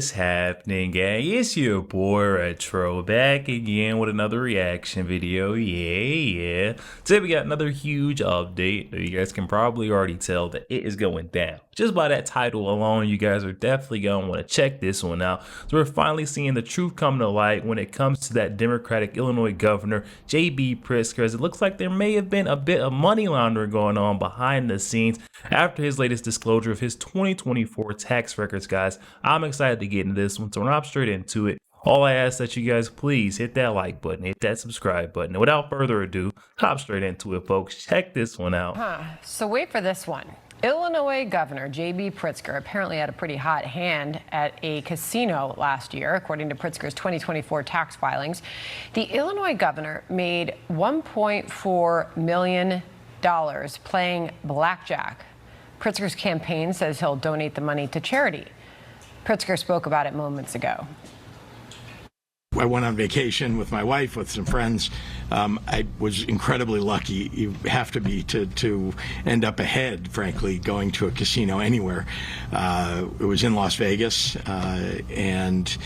What's happening, gang? It's your boy Retro back again with another reaction video. Yeah. Today we got another huge update. You guys can probably already tell that it is going down. Just by that title alone, you guys are definitely going to want to check this one out. So we're finally seeing the truth come to light when it comes to that Democratic Illinois governor, J.B. Pritzker, as it looks like there may have been a bit of money laundering going on behind the scenes after his latest disclosure of his 2024 tax records, guys. I'm excited to get into this one, so we'll hop straight into it. All I ask that you guys please hit that like button, hit that subscribe button, and without further ado, hop straight into it, folks. Check this one out. So wait for this one. Illinois Governor J.B. Pritzker apparently had a pretty hot hand at a casino last year, according to Pritzker's 2024 tax filings. The Illinois governor made $1.4 million playing blackjack. Pritzker's campaign says he'll donate the money to charity. Pritzker spoke about it moments ago. I went on vacation with my wife, with some friends. I was incredibly lucky. You have to be to end up ahead, frankly, going to a casino anywhere. It was in Las Vegas, and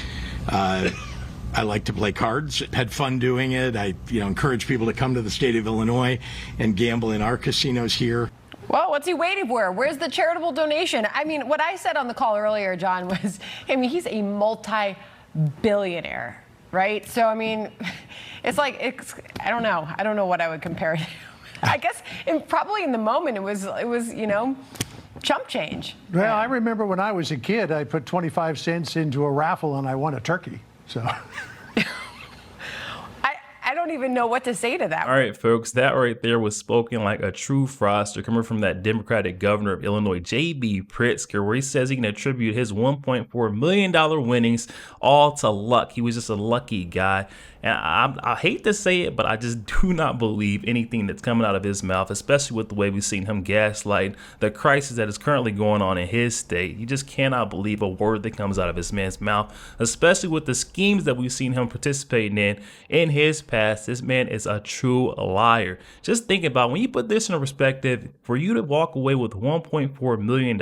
I like to play cards. Had fun doing it. I encourage people to come to the state of Illinois and gamble in our casinos here. Well, what's he waiting for? Where's the charitable donation? I mean, what I said on the call earlier, John, was, he's a multi-billionaire, right? So, I mean, I don't know what I would compare it to. I guess probably in the moment it was chump change. Well, I remember when I was a kid, I put 25 cents into a raffle and I won a turkey. So. I don't even know what to say to that. All right, folks, that right there was spoken like a true froster coming from that Democratic governor of Illinois, J.B. Pritzker, where he says he can attribute his $1.4 million winnings all to luck. He was just a lucky guy. And I hate to say it, but I just do not believe anything that's coming out of his mouth, especially with the way we've seen him gaslight the crisis that is currently going on in his state. You just cannot believe a word that comes out of this man's mouth, especially with the schemes that we've seen him participating in his past. This man is a true liar. Just think about when you put this in perspective, for you to walk away with $1.4 million,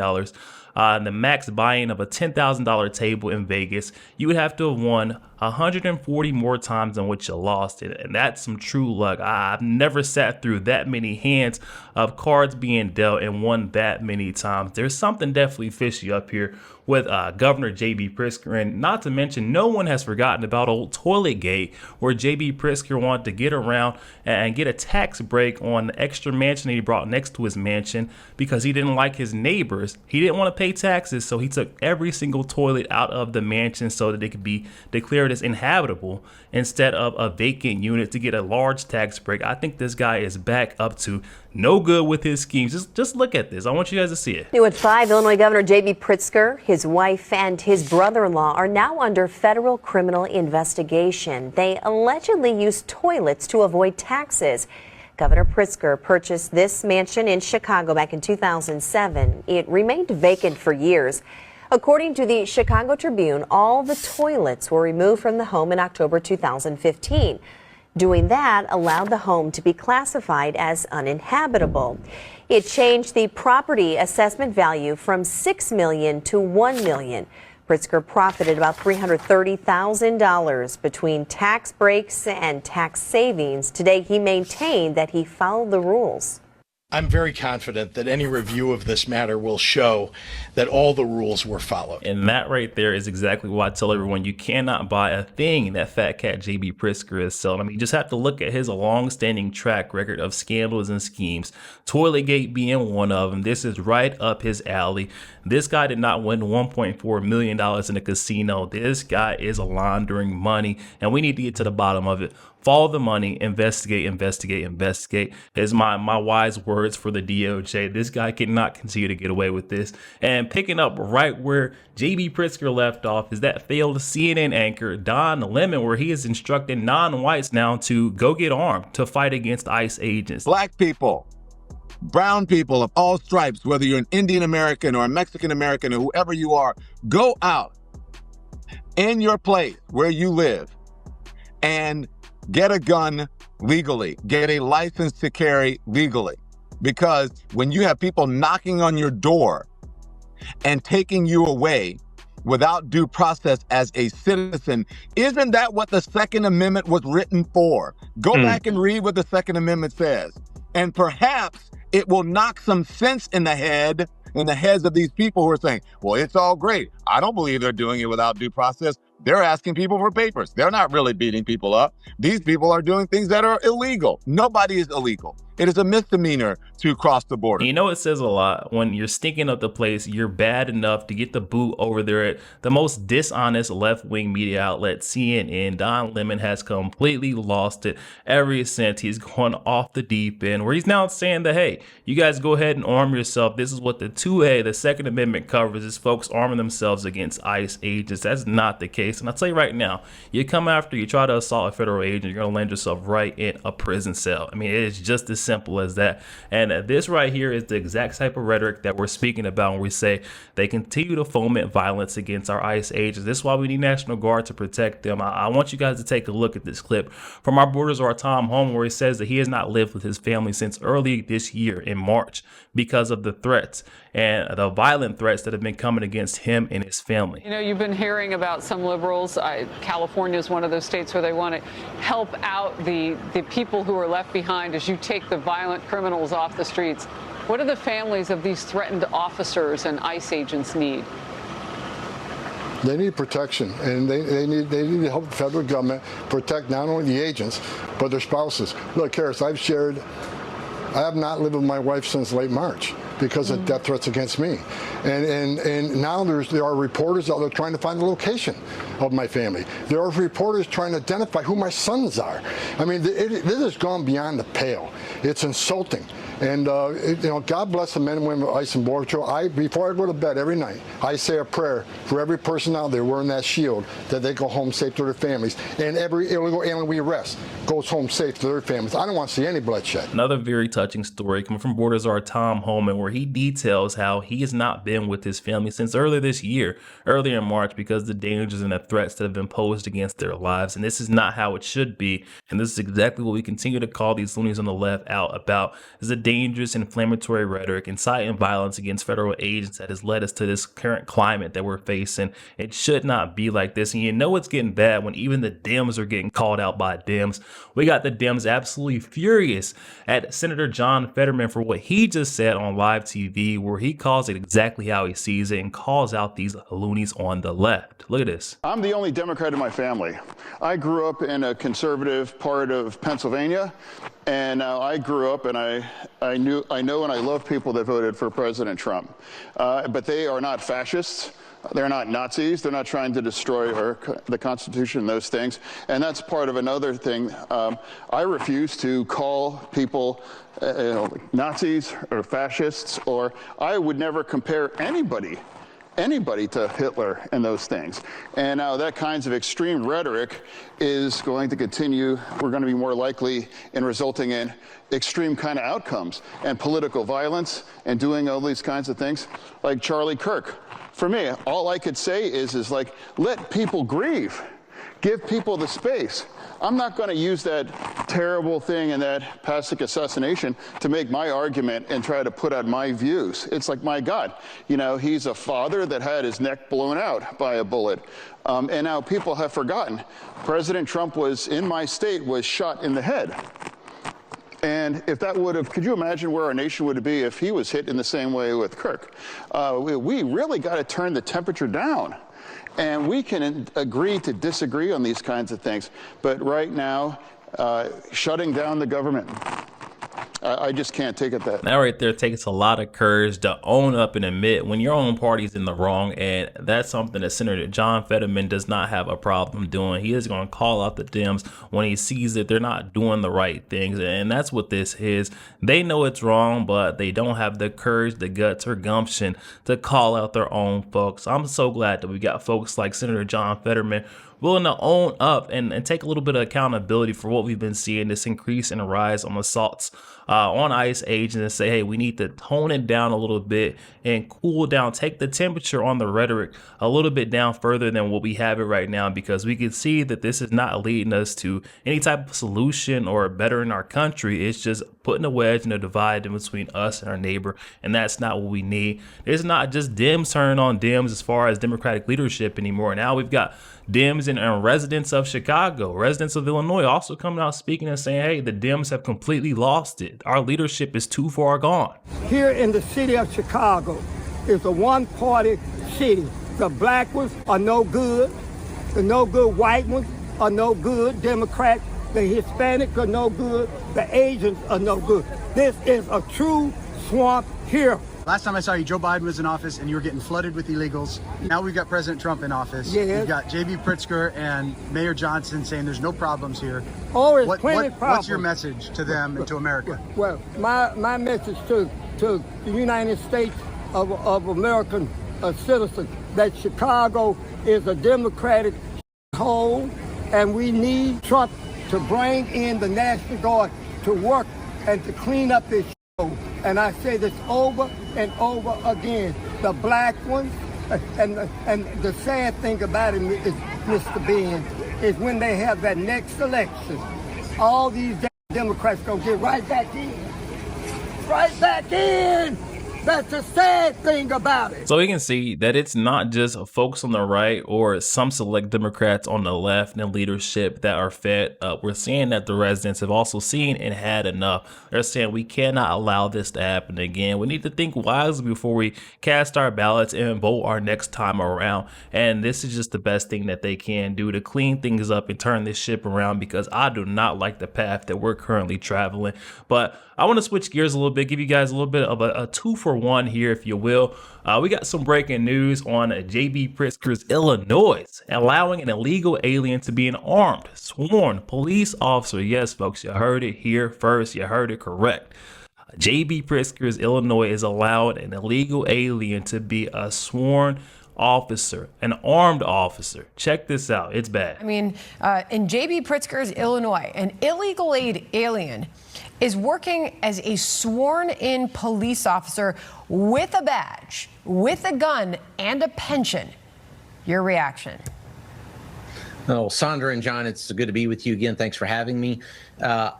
the max buy-in of a $10,000 table in Vegas, you would have to have won 140 more times than what you lost it, and that's some true luck. I've never sat through that many hands of cards being dealt and won that many times. There's something definitely fishy up here with Governor J.B. Pritzker, and not to mention, no one has forgotten about old Toiletgate, where J.B. Pritzker wanted to get around and get a tax break on the extra mansion that he brought next to his mansion because he didn't like his neighbors. He didn't want to pay taxes, so he took every single toilet out of the mansion so that it could be declared as inhabitable instead of a vacant unit to get a large tax break. I think this guy is back up to no good with his schemes. Just look at this. I want you guys to see it. New at 5, Illinois Governor J.B. Pritzker, his wife, and his brother-in-law are now under federal criminal investigation. They allegedly used toilets to avoid taxes. Governor Pritzker purchased this mansion in Chicago back in 2007. It remained vacant for years. According to the Chicago Tribune, all the toilets were removed from the home in October 2015. Doing that allowed the home to be classified as uninhabitable. It changed the property assessment value from $6 million to $1 million. Pritzker profited about $330,000 between tax breaks and tax savings. Today, he maintained that he followed the rules. I'm very confident that any review of this matter will show that all the rules were followed. And that right there is exactly why I tell everyone you cannot buy a thing that fat cat J.B. Pritzker is selling. I mean, you just have to look at his long-standing track record of scandals and schemes, Toiletgate being one of them. This is right up his alley. This guy did not win $1.4 million in a casino. This guy is laundering money, and we need to get to the bottom of it. Follow the money, investigate, investigate, investigate is my wise words for the DOJ. This guy cannot continue to get away with this. And picking up right where J.B. Pritzker left off is that failed CNN anchor Don Lemon, where he is instructing non-whites now to go get armed to fight against ICE agents. Black people, brown people of all stripes, whether you're an Indian American or a Mexican American or whoever you are, go out in your place where you live and get a gun legally, get a license to carry legally. Because when you have people knocking on your door and taking you away without due process as a citizen. Isn't that what the Second Amendment was written for? Go back and read what the Second Amendment says. And perhaps it will knock some sense in the heads of these people who are saying, well, it's all great. I don't believe they're doing it without due process. They're asking people for papers. They're not really beating people up. These people are doing things that are illegal. Nobody is illegal. It is a misdemeanor to cross the border. You know, it says a lot when you're stinking up the place. You're bad enough to get the boot over there at the most dishonest left-wing media outlet, CNN. Don Lemon has completely lost it ever since he's gone off the deep end, where he's now saying that, hey, you guys go ahead and arm yourself. This is what the 2A, the Second Amendment, covers, is folks arming themselves against ICE agents. That's not the case. And I'll tell you right now, you come after, you try to assault a federal agent, you're going to land yourself right in a prison cell. I mean, it is just as simple as that. And this right here is the exact type of rhetoric that we're speaking about when we say they continue to foment violence against our ICE agents. This is why we need National Guard to protect them. I want you guys to take a look at this clip from our Borders Are Tom Home, where he says that he has not lived with his family since early this year in March because of the threats and the violent threats that have been coming against him and his family. You know, you've been hearing about some liberals. California is one of those states where they want to help out the people who are left behind as you take the violent criminals off the streets. What do the families of these threatened officers and ICE agents need? They need protection, and they need to help the federal government protect not only the agents, but their spouses. Look, Harris, I have not lived with my wife since late March because of death threats against me. And now there are reporters out there trying to find the location of my family. There are reporters trying to identify who my sons are. I mean, this has gone beyond the pale. It's insulting. And, you know, God bless the men and women of ICE and Border Patrol. Before I go to bed every night, I say a prayer for every person out there wearing that shield, that they go home safe to their families. And every illegal alien we arrest goes home safe to their families. I don't want to see any bloodshed. Another very touching story coming from Borders Are Tom Holman, where he details how he has not been with his family since earlier this year, earlier in March, because of the dangers and the threats that have been posed against their lives. And this is not how it should be. And this is exactly what we continue to call these loonies on the left out about, is the dangerous inflammatory rhetoric, inciting violence against federal agents that has led us to this current climate that we're facing. It should not be like this. And you know it's getting bad when even the Dems are getting called out by Dems. We got the Dems absolutely furious at Senator John Fetterman for what he just said on live TV, where he calls it exactly how he sees it and calls out these loonies on the left. Look at this. I'm the only Democrat in my family. I grew up in a conservative part of Pennsylvania, and I grew up and I know and I love people that voted for President Trump. But they are not fascists. They're not Nazis. They're not trying to destroy the Constitution and those things. And that's part of another thing. I refuse to call people Nazis or fascists, or I would never compare anybody to Hitler and those things. And now that kinds of extreme rhetoric is going to continue. We're going to be more likely in resulting in extreme kind of outcomes and political violence and doing all these kinds of things like Charlie Kirk. For me, all I could say is like, let people grieve. Give people the space. I'm not going to use that terrible thing and that Pasek assassination to make my argument and try to put out my views. It's like, my God, you know, he's a father that had his neck blown out by a bullet. And now people have forgotten. President Trump was in my state, was shot in the head. And if that would have, could you imagine where our nation would be if he was hit in the same way with Kirk? We really got to turn the temperature down. And we can agree to disagree on these kinds of things. But right now, shutting down the government, I just can't take it that. That right there takes a lot of courage to own up and admit when your own party's in the wrong. And that's something that Senator John Fetterman does not have a problem doing. He is going to call out the Dems when he sees that they're not doing the right things. And that's what this is. They know it's wrong, but they don't have the courage, the guts, or gumption to call out their own folks. I'm so glad that we got folks like Senator John Fetterman willing to own up and take a little bit of accountability for what we've been seeing, this increase and rise on assaults on ICE agents, and say, hey, we need to tone it down a little bit and cool down, take the temperature on the rhetoric a little bit down further than what we have it right now, because we can see that this is not leading us to any type of solution or bettering our country. It's just putting a wedge and a divide in between us and our neighbor, and that's not what we need. It's not just Dems turning on Dems as far as Democratic leadership anymore. Now we've got Dems and residents of Chicago, residents of Illinois also coming out speaking and saying, hey, the Dems have completely lost it. Our leadership is too far gone. Here in the city of Chicago is a one-party city. The black ones are no good. The no good white ones are no good. Democrats, the Hispanics are no good. The Asians are no good. This is a true swamp here. Last time I saw you, Joe Biden was in office and you were getting flooded with illegals. Now we've got President Trump in office. Yes. We've got J.B. Pritzker and Mayor Johnson saying there's no problems here. Oh, it's plenty problems. What's your message to them and to America? Well, my message to the United States of American citizens, that Chicago is a Democratic hole, and we need Trump to bring in the National Guard to work and to clean up this show. And I say this over and over again. The black ones, and the sad thing about it is, Mr. Ben, is when they have that next election, all these Democrats gonna get right back in. Right back in! That's the sad thing about it. So we can see that it's not just folks on the right or some select Democrats on the left and leadership that are fed up. We're seeing that the residents have also seen and had enough. They're saying we cannot allow this to happen again. We need to think wisely before we cast our ballots and vote our next time around. And this is just the best thing that they can do to clean things up and turn this ship around, because I do not like the path that we're currently traveling. But I want to switch gears a little bit, give you guys a little bit of a 2-for-1 here, if you will. We got some breaking news on J.B. Pritzker's Illinois, allowing an illegal alien to be an armed, sworn police officer. Yes, folks, you heard it here first. You heard it correct. J.B. Pritzker's Illinois is allowing an illegal alien to be a sworn officer, an armed officer. Check this out. It's bad. I mean, in J.B. Pritzker's Illinois, an illegal alien is working as a sworn-in police officer with a badge, with a gun, and a pension. Your reaction? Oh, Sandra and John, it's good to be with you again. Thanks for having me.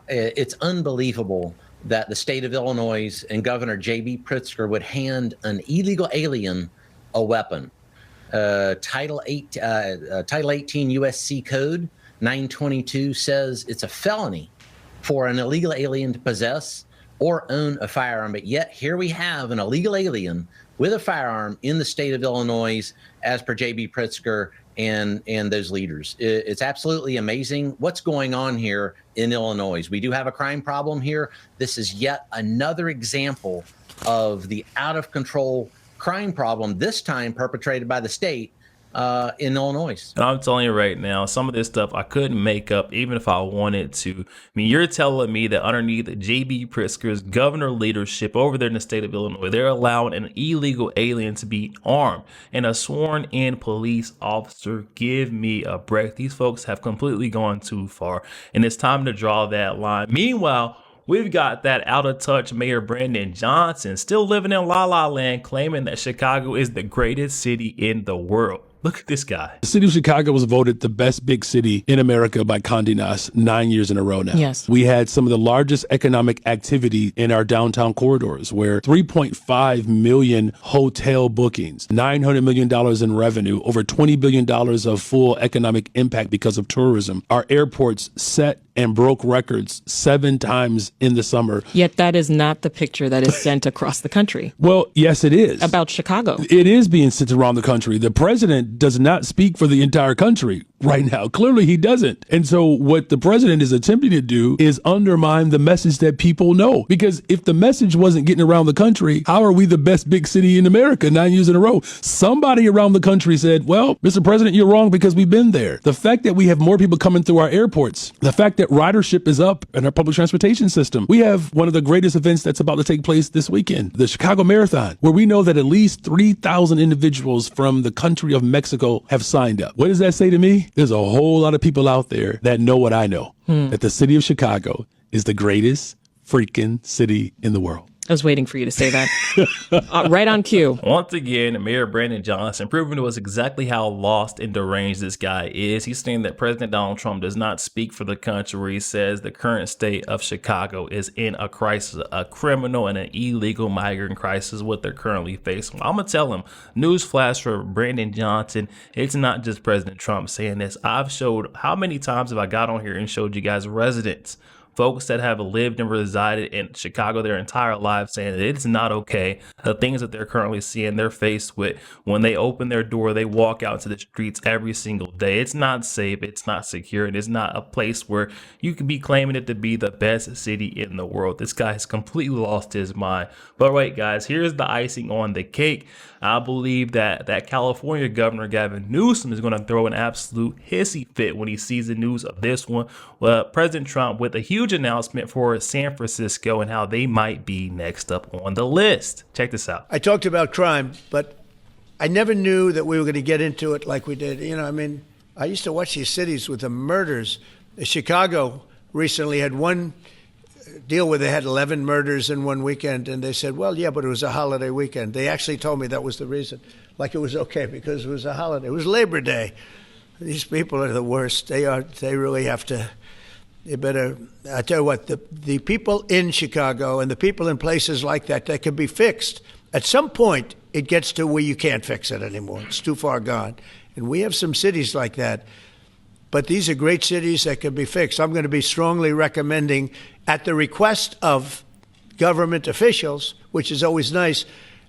It's unbelievable that the state of Illinois and Governor J.B. Pritzker would hand an illegal alien a weapon. Title 18 USC Code 922 says it's a felony for an illegal alien to possess or own a firearm. But yet here we have an illegal alien with a firearm in the state of Illinois, as per J.B. Pritzker and those leaders. It's absolutely amazing what's going on here in Illinois. We do have a crime problem here. This is yet another example of the out of control crime problem, this time perpetrated by the state in Illinois. And I'm telling you right now, some of this stuff I couldn't make up even if I wanted to. I mean, you're telling me that underneath J.B. Pritzker's governor leadership over there in the state of Illinois, they're allowing an illegal alien to be armed and a sworn in police officer. Give me a break. These folks have completely gone too far, and it's time to draw that line. Meanwhile, we've got that out of touch Mayor Brandon Johnson still living in La La Land, claiming that Chicago is the greatest city in the world. Look at this guy. The city of Chicago was voted the best big city in America by Condé Nast 9 years in a row now. Yes. We had some of the largest economic activity in our downtown corridors, where 3.5 million hotel bookings, $900 million in revenue, over $20 billion of full economic impact because of tourism. Our airports set and broke records 7 times in the summer. Yet that is not the picture that is sent across the country. Well, yes, it is. About Chicago. It is being sent around the country. The president does not speak for the entire country right now. Clearly he doesn't. And so what the president is attempting to do is undermine the message that people know. Because if the message wasn't getting around the country, how are we the best big city in America 9 years in a row? Somebody around the country said, well, Mr. President, you're wrong because we've been there. The fact that we have more people coming through our airports, the fact that ridership is up in our public transportation system. We have one of the greatest events that's about to take place this weekend, the Chicago Marathon, where we know that at least 3,000 individuals from the country of Mexico have signed up. What does that say to me? There's a whole lot of people out there that know what I know, that the city of Chicago is the greatest freaking city in the world. I was waiting for you to say that. Right on cue. Once again, Mayor Brandon Johnson proving to us exactly how lost and deranged this guy is. He's saying that President Donald Trump does not speak for the country, where he says the current state of Chicago is in a crisis, a criminal and an illegal migrant crisis, what they're currently facing. I'm going to tell him, newsflash for Brandon Johnson, it's not just President Trump saying this. I've showed, how many times have I got on here and showed you guys residents, folks that have lived and resided in Chicago their entire lives, saying that it's not okay. The things that they're currently seeing, they're faced with when they open their door, they walk out to the streets every single day. It's not safe. It's not secure. And it's not a place where you can be claiming it to be the best city in the world. This guy has completely lost his mind. But wait, guys, here's the icing on the cake. I believe that California Governor Gavin Newsom is going to throw an absolute hissy fit when he sees the news of this one. Well, President Trump with a huge announcement for San Francisco and how they might be next up on the list. Check this out. I talked about crime, but I never knew that we were going to get into it like we did. You know, I mean, I used to watch these cities with the murders. Chicago recently had one deal where they had 11 murders in one weekend, and they said, well, yeah, but it was a holiday weekend. They actually told me that was the reason. Like it was okay because it was a holiday. It was Labor Day. These people are the worst. They really have to, they better, I tell you what, the people in Chicago and the people in places like that can be fixed. At some point, it gets to where you can't fix it anymore. It's too far gone. And we have some cities like that. But these are great cities that can be fixed. I'm going to be strongly recommending, at the request of government officials, which is always nice,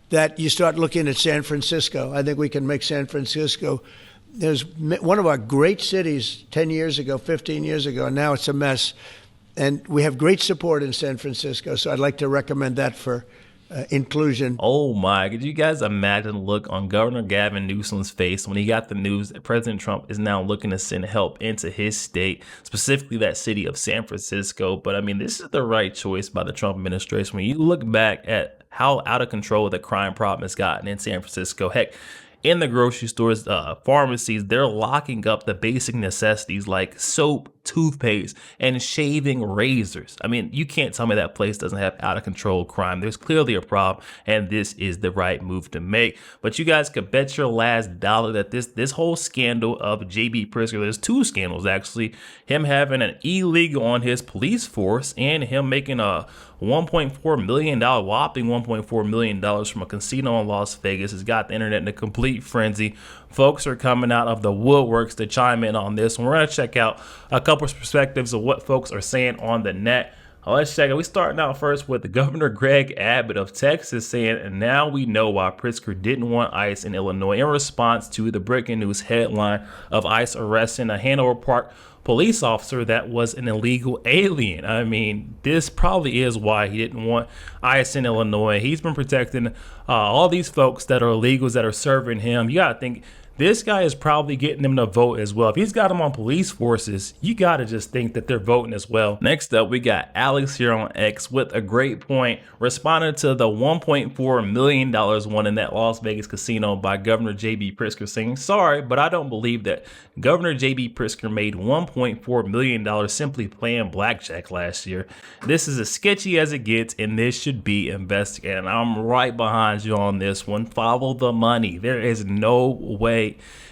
that you start looking at San Francisco. I think we can make San Francisco, there's one of our great cities 10 years ago, 15 years ago, and now it's a mess. And we have great support in San Francisco, so I'd like to recommend that for inclusion. Oh my, could you guys imagine the look on Governor Gavin Newsom's face when he got the news that President Trump is now looking to send help into his state, specifically that city of San Francisco? But I mean, this is the right choice by the Trump administration. When you look back at how out of control the crime problem has gotten in San Francisco, heck, in the grocery stores, pharmacies, they're locking up the basic necessities like soap, toothpaste, and shaving razors. I mean, you can't tell me that place doesn't have out of control crime. There's clearly a problem, and this is the right move to make. But you guys could bet your last dollar that this whole scandal of JB Pritzker, there's two scandals actually, him having an illegal on his police force and him making a $1.4 million, whopping $1.4 million from a casino in Las Vegas, has got the internet in a complete frenzy. Folks are coming out of the woodworks to chime in on this. And we're going to check out a couple of perspectives of what folks are saying on the net. Let's check it. We're starting out first with the Governor Greg Abbott of Texas saying, and now we know why Pritzker didn't want ICE in Illinois, in response to the breaking news headline of ICE arresting a Hanover Park police officer that was an illegal alien. I mean, this probably is why he didn't want ICE in Illinois. He's been protecting all these folks that are illegals that are serving him. You got to think, this guy is probably getting them to vote as well. If he's got them on police forces, you got to just think that they're voting as well. Next up, we got Alex here on X with a great point, responding to the $1.4 million won in that Las Vegas casino by Governor JB Pritzker, saying, sorry, but I don't believe that Governor JB Pritzker made $1.4 million simply playing blackjack last year. This is as sketchy as it gets, and this should be investigated. And I'm right behind you on this one. Follow the money. There is no way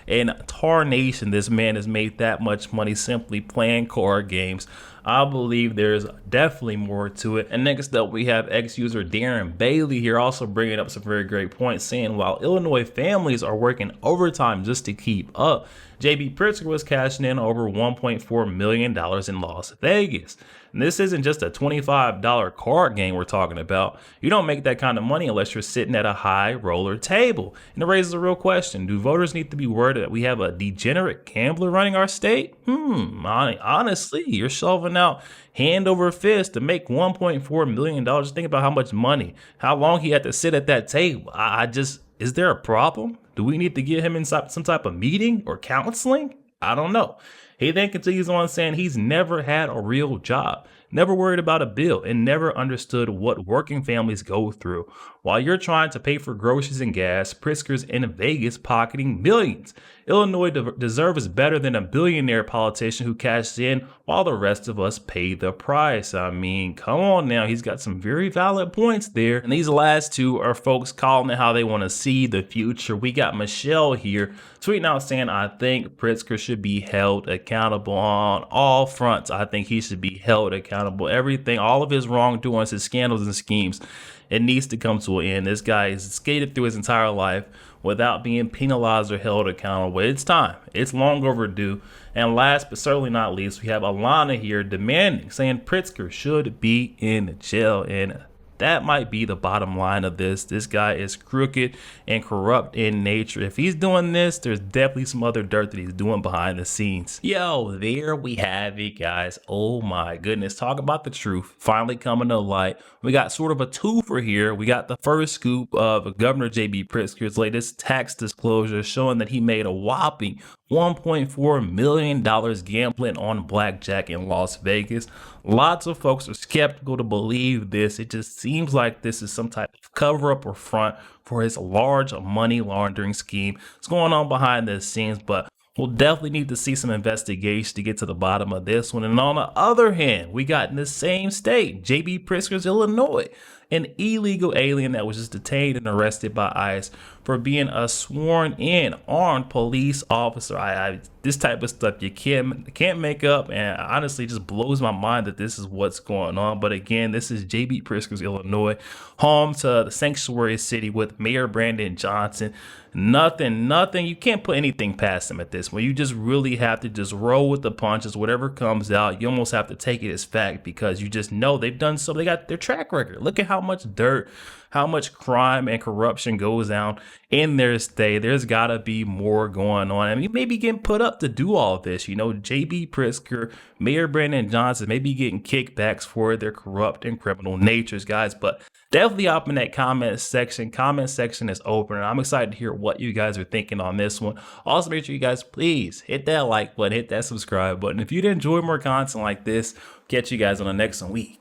in tarnation this man has made that much money simply playing card games. I believe there's definitely more to it. And next up, we have ex-user Darren Bailey here also bringing up some very great points, saying while Illinois families are working overtime just to keep up, JB Pritzker was cashing in over $1.4 million in Las Vegas. And this isn't just a $25 card game we're talking about. You don't make that kind of money unless you're sitting at a high roller table. And it raises a real question. Do voters need to be worried that we have a degenerate gambler running our state? Honestly, you're shoving out hand over fist to make $1.4 million. Just think about how much money, how long he had to sit at that table. Is there a problem? Do we need to get him inside some type of meeting or counseling? I don't know. He then continues on saying he's never had a real job. never worried about a bill, and never understood what working families go through. While you're trying to pay for groceries and gas, Pritzker's in Vegas pocketing millions. Illinois deserves better than a billionaire politician who cashed in while the rest of us pay the price. I mean, come on now. He's got some very valid points there. And these last two are folks calling it how they want to see the future. We got Michelle here tweeting out saying, I think Pritzker should be held accountable on all fronts. I think he should be held accountable. Everything, all of his wrongdoings, his scandals and schemes, it needs to come to an end. This guy has skated through his entire life without being penalized or held accountable. It's time. It's long overdue. And last but certainly not least, we have Alana here demanding, saying Pritzker should be in jail. And that might be the bottom line of this. This guy is crooked and corrupt in nature. If he's doing this, there's definitely some other dirt that he's doing behind the scenes. Yo, there we have it, guys. Oh my goodness. Talk about the truth finally coming to light. We got sort of a twofer here. We got the first scoop of Governor J.B. Pritzker's latest tax disclosure showing that he made a whopping $1.4 million gambling on blackjack in Las Vegas. Lots of folks are skeptical to believe this. It just seems like this is some type of cover-up or front for his large money laundering scheme. What's going on behind the scenes, but we'll definitely need to see some investigation to get to the bottom of this one. And on the other hand, we got in the same state, J.B. Pritzker's Illinois, an illegal alien that was just detained and arrested by ICE for being a sworn-in armed police officer. This type of stuff you can't make up, and honestly, it just blows my mind that this is what's going on. But again, this is J.B. Pritzker's Illinois, home to the sanctuary city with Mayor Brandon Johnson. Nothing, you can't put anything past him at this point. You just really have to just roll with the punches. Whatever comes out, you almost have to take it as fact because you just know they've done so. They got their track record. Look at how much dirt, how much crime and corruption goes down in their state. There's got to be more going on. I mean, maybe getting put up to do all of this. You know, J.B. Pritzker, Mayor Brandon Johnson, maybe getting kickbacks for their corrupt and criminal natures, guys. But definitely up in that comment section. Comment section is open, and I'm excited to hear what you guys are thinking on this one. Also, make sure you guys please hit that like button, hit that subscribe button. If you'd enjoy more content like this, catch you guys on the next one.